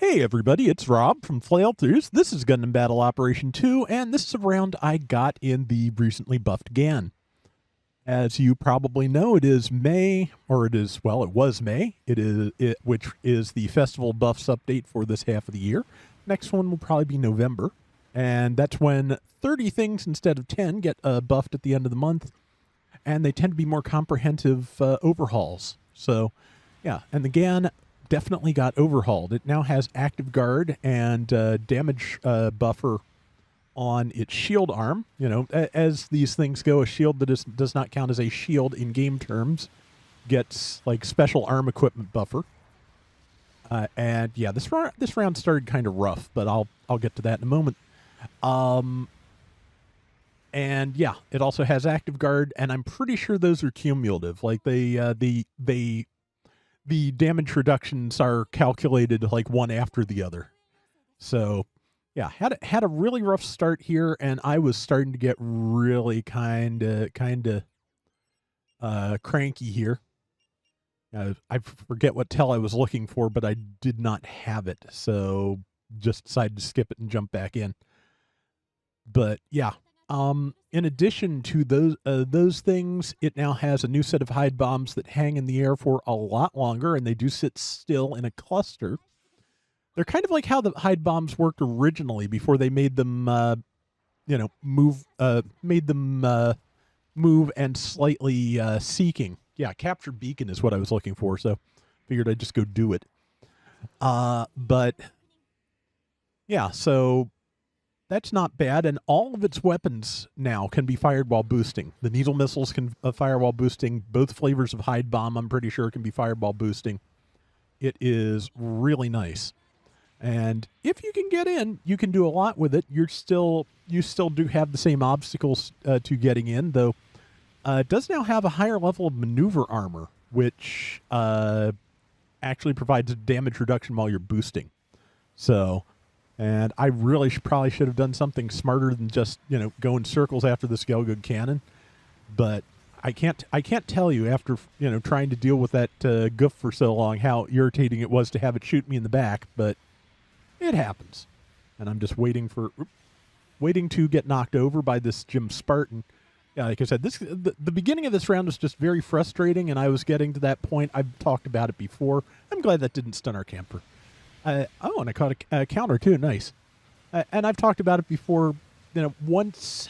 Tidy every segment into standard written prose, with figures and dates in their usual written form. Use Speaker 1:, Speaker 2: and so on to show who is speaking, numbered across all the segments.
Speaker 1: Hey everybody, it's Rob from Flailthroughs. This is Gundam Battle Operation 2, and this is a round I got in the recently buffed Gyan. As you probably know, it is May, or it was May, which is the Festival Buffs update for this half of the year. Next one will probably be November, and that's when 30 things instead of 10 get buffed at the end of the month, and they tend to be more comprehensive overhauls. So, yeah, and the Gyan definitely got overhauled. It now has active guard and damage buffer on its shield arm. You know, as these things go, a shield that does not count as a shield in game terms gets like special arm equipment buffer. And yeah, this round started kind of rough, but I'll get to that in a moment. And yeah, it also has active guard, and I'm pretty sure those are cumulative. Like the damage reductions are calculated like one after the other. So, yeah, had a really rough start here, and I was starting to get really kind of cranky here. I forget what tell I was looking for, but I did not have it, so just decided to skip it and jump back in. But yeah, in addition to those things, it now has a new set of hide bombs that hang in the air for a lot longer, and they do sit still in a cluster. They're kind of like how the hide bombs worked originally before they made them, move and slightly seeking. Yeah, capture beacon is what I was looking for, so figured I'd just go do it. But yeah, so that's not bad, and all of its weapons now can be fired while boosting. The needle missiles can fire while boosting. Both flavors of hide bomb, I'm pretty sure, can be fired while boosting. It is really nice. And if you can get in, you can do a lot with it. You still do have the same obstacles to getting in, though it does now have a higher level of maneuver armor, which actually provides damage reduction while you're boosting. So, and I really probably should have done something smarter than just, go in circles after the Skelgood cannon. But I can't tell you after, trying to deal with that goof for so long how irritating it was to have it shoot me in the back, but it happens. And I'm just waiting to get knocked over by this Jim Spartan. Yeah, like I said, the beginning of this round was just very frustrating, and I was getting to that point. I've talked about it before. I'm glad that didn't stun our camper. And I caught a counter too. Nice. And I've talked about it before. Once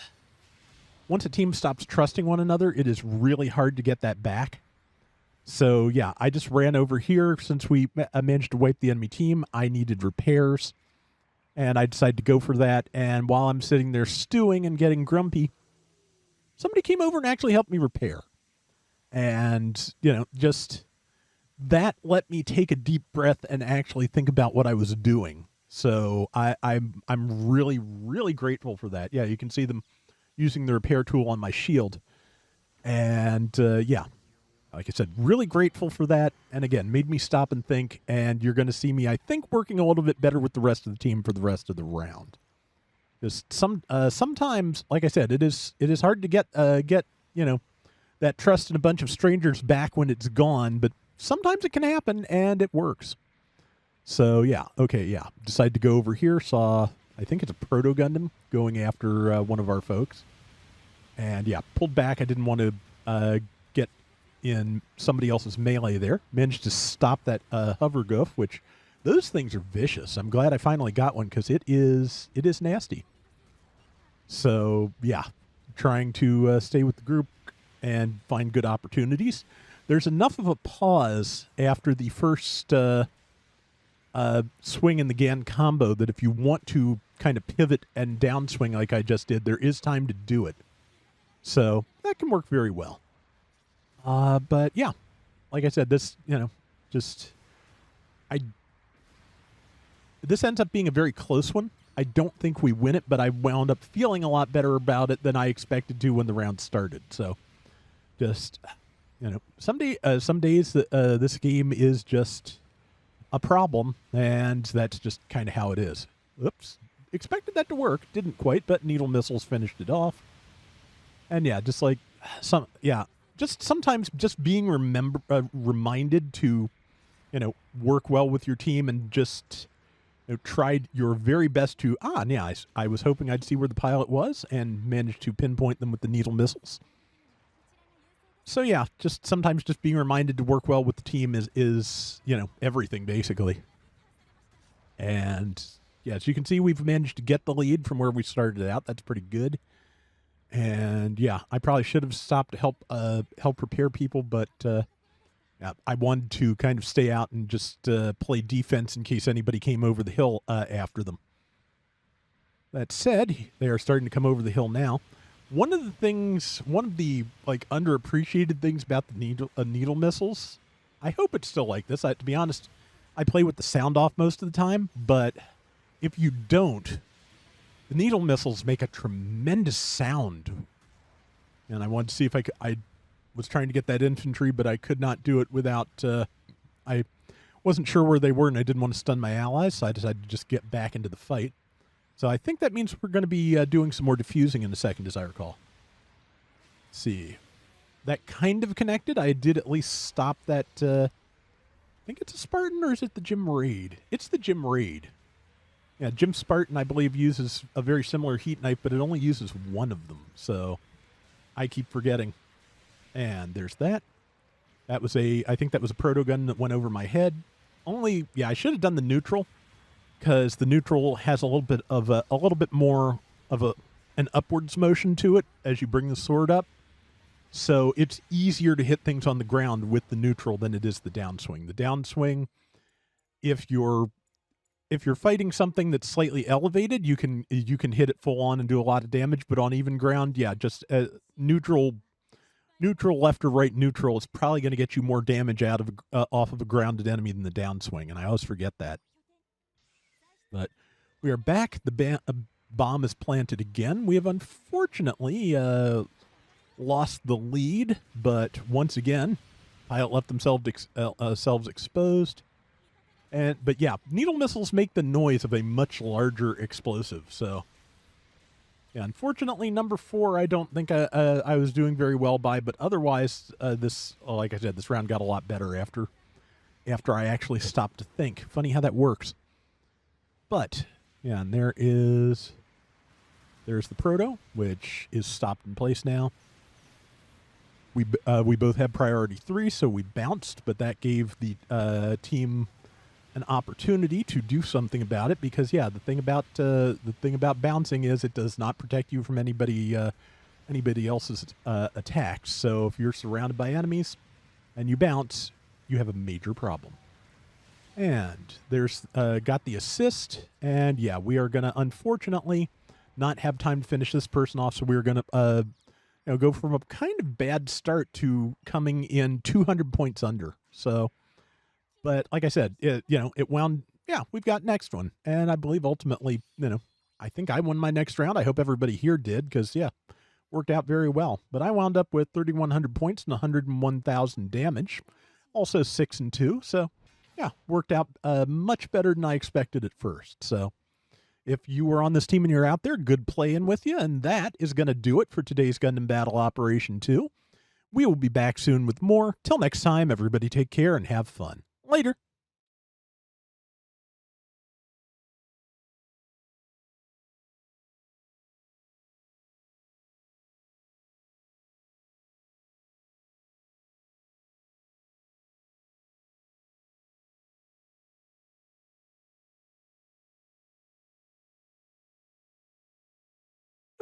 Speaker 1: a team stops trusting one another, it is really hard to get that back. So yeah, I just ran over here since we managed to wipe the enemy team. I needed repairs, and I decided to go for that. And while I'm sitting there stewing and getting grumpy, somebody came over and actually helped me repair. And just that let me take a deep breath and actually think about what I was doing. So I'm really, really grateful for that. Yeah, you can see them using the repair tool on my shield. And yeah, like I said, really grateful for that. And again, made me stop and think. And you're going to see me, I think, working a little bit better with the rest of the team for the rest of the round. Just sometimes, like I said, it is hard to get that trust in a bunch of strangers back when it's gone. But sometimes it can happen, and it works. So, yeah. Okay, yeah. Decided to go over here. Saw, I think it's a Proto Gundam going after one of our folks. And, yeah, pulled back. I didn't want to get in somebody else's melee there. Managed to stop that hover goof, which those things are vicious. I'm glad I finally got one because it is nasty. So, yeah, trying to stay with the group and find good opportunities. There's enough of a pause after the first swing in the Gyan combo that if you want to kind of pivot and downswing like I just did, there is time to do it. So that can work very well. But yeah, like I said, this, this ends up being a very close one. I don't think we win it, but I wound up feeling a lot better about it than I expected to when the round started. So just, some days this game is just a problem, and that's just kind of how it is. Oops. Expected that to work. Didn't quite, but needle missiles finished it off. And yeah, just like just sometimes just being reminded to, work well with your team and just tried your very best to, I was hoping I'd see where the pilot was and managed to pinpoint them with the needle missiles. So yeah, just sometimes just being reminded to work well with the team is everything basically. And yeah, as you can see, we've managed to get the lead from where we started out. That's pretty good. And yeah, I probably should have stopped to help prepare people, but yeah, I wanted to kind of stay out and just play defense in case anybody came over the hill after them. That said, they are starting to come over the hill now. One of the like underappreciated things about the needle missiles, I hope it's still like this. To be honest, I play with the sound off most of the time, but if you don't, the needle missiles make a tremendous sound. And I wanted to see if I was trying to get that infantry, but I could not do it without, I wasn't sure where they were and I didn't want to stun my allies, so I decided to just get back into the fight. So I think that means we're going to be doing some more diffusing in a second, as I recall. Let's see. That kind of connected. I did at least stop that, I think it's a Spartan, or is it the Gym Raid? It's the Gym Raid. Yeah, Gym Spartan, I believe, uses a very similar heat knife, but it only uses one of them. So I keep forgetting. And there's that. I think that was a proto gun that went over my head. I should have done the neutral, because the neutral has a little bit more of an upwards motion to it as you bring the sword up. So it's easier to hit things on the ground with the neutral than it is the downswing. The downswing, if you're fighting something that's slightly elevated, you can hit it full on and do a lot of damage. But on even ground, yeah, just neutral left or right neutral is probably going to get you more damage off of a grounded enemy than the downswing, and I always forget that. But we are back. The bomb is planted again. We have unfortunately lost the lead, but once again, pilot left themselves exposed. But yeah, needle missiles make the noise of a much larger explosive. So yeah, unfortunately, number 4, I don't think I was doing very well by, but otherwise, like I said, this round got a lot better after I actually stopped to think. Funny how that works. But yeah, and there's the proto, which is stopped in place now. We both had priority 3, so we bounced, but that gave the team an opportunity to do something about it, because yeah, the thing about bouncing is it does not protect you from anybody else's attacks. So if you're surrounded by enemies and you bounce, you have a major problem. And there's got the assist, and yeah, we are gonna unfortunately not have time to finish this person off, so we're gonna go from a kind of bad start to coming in 200 points under. So, but like I said, it wound. Yeah, we've got next one, and I believe ultimately, I think I won my next round. I hope everybody here did, because yeah, worked out very well. But I wound up with 3,100 points and 101,000 damage, also 6-2. So yeah, worked out much better than I expected at first. So if you were on this team and you're out there, good playing with you. And that is going to do it for today's Gundam Battle Operation 2. We will be back soon with more. Till next time, everybody take care and have fun. Later.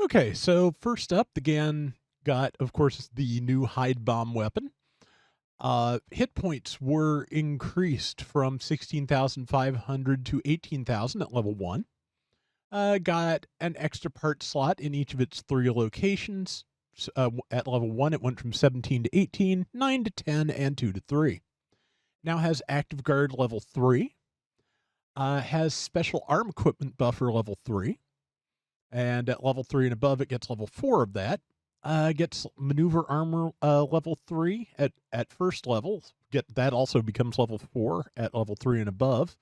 Speaker 1: Okay, so first up, the Gyan got, of course, the new hide bomb weapon. Hit points were increased from 16,500 to 18,000 at level 1. Got an extra part slot in each of its 3 locations. At level 1, it went from 17 to 18, 9 to 10, and 2 to 3. Now has active guard level 3. Has special arm equipment buffer level 3. And at level 3 and above, it gets level 4 of that. Gets maneuver armor level 3 at first level. That also becomes level 4 at level 3 and above.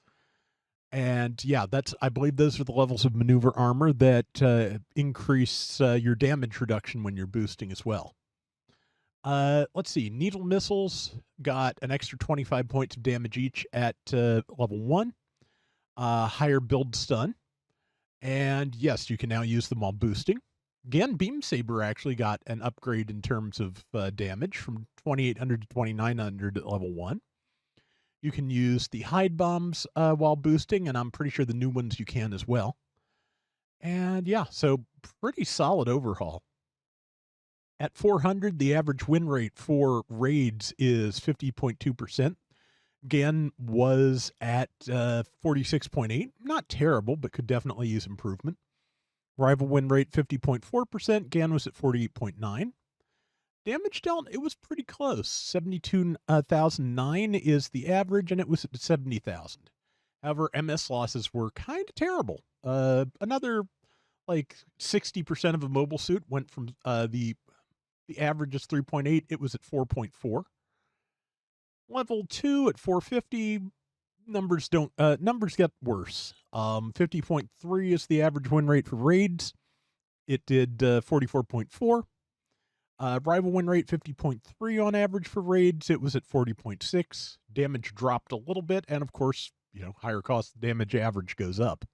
Speaker 1: And yeah, I believe those are the levels of maneuver armor that increase your damage reduction when you're boosting as well. Let's see. Needle missiles got an extra 25 points of damage each at level 1. higher build stun. And yes, you can now use them while boosting. Gyan Beam Saber actually got an upgrade in terms of damage from 2800 to 2900 at level 1. You can use the hide bombs while boosting, and I'm pretty sure the new ones you can as well. And yeah, so pretty solid overhaul. At 400, the average win rate for raids is 50.2%. Gyan was at 46.8. Not terrible, but could definitely use improvement. Rival win rate 50.4%. Gyan was at 48.9. Damage dealt, it was pretty close. 72,009 is the average, and it was at 70,000. However, MS losses were kind of terrible. Another like 60% of a mobile suit went from the average is 3.8. It was at 4.4. Level 2 at 450. Numbers get worse. 50.3 is the average win rate for raids. It did 44.4. Rival win rate 50.3 on average for raids. It was at 40.6. Damage dropped a little bit, and of course, higher cost damage average goes up.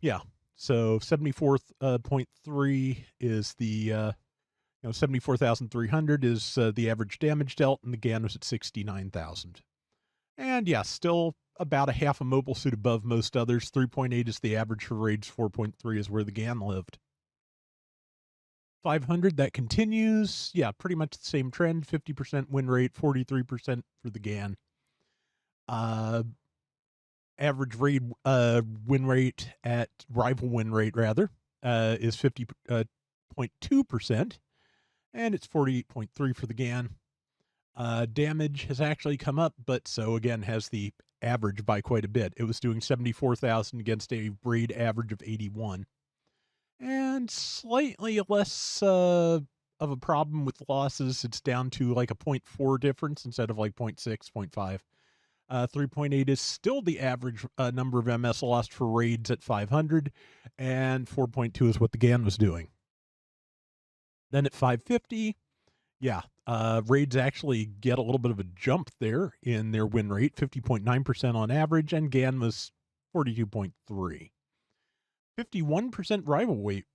Speaker 1: Yeah. So 74.3 is the 74,300 is the average damage dealt, and the Gyan was at 69,000. And yeah, still about a half a mobile suit above most others. 3.8 is the average for raids. 4.3 is where the Gyan lived. 500, that continues. Yeah, pretty much the same trend. 50% win rate, 43% for the Gyan. Average raid win rate at rival win rate rather is 50.2%, and it's 48.3 for the Gyan. Damage has actually come up, but so again has the average by quite a bit. It was doing 74,000 against a raid average of 81. And slightly less of a problem with losses. It's down to like a 0.4 difference instead of like 0.6, 0.5. 3.8 is still the average number of MS lost for raids at 500, and 4.2 is what the Gyan was doing. Then at 550, yeah, raids actually get a little bit of a jump there in their win rate, 50.9% on average, and Gyan was 42.3. 51% rival rate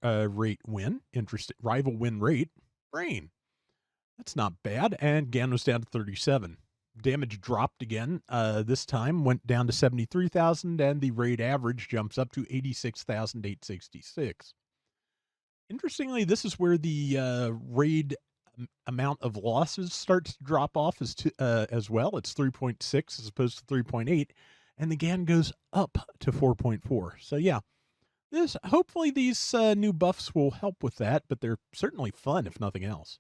Speaker 1: win. Interesting. Rival win rate. Brain. That's not bad. And Gyan was down to 37. Damage dropped again. This time went down to 73,000, and the raid average jumps up to 86,866. Interestingly, this is where the raid amount of losses starts to drop off as well. It's 3.6 as opposed to 3.8, and the Gyan goes up to 4.4. So yeah. Hopefully these new buffs will help with that, but they're certainly fun if nothing else.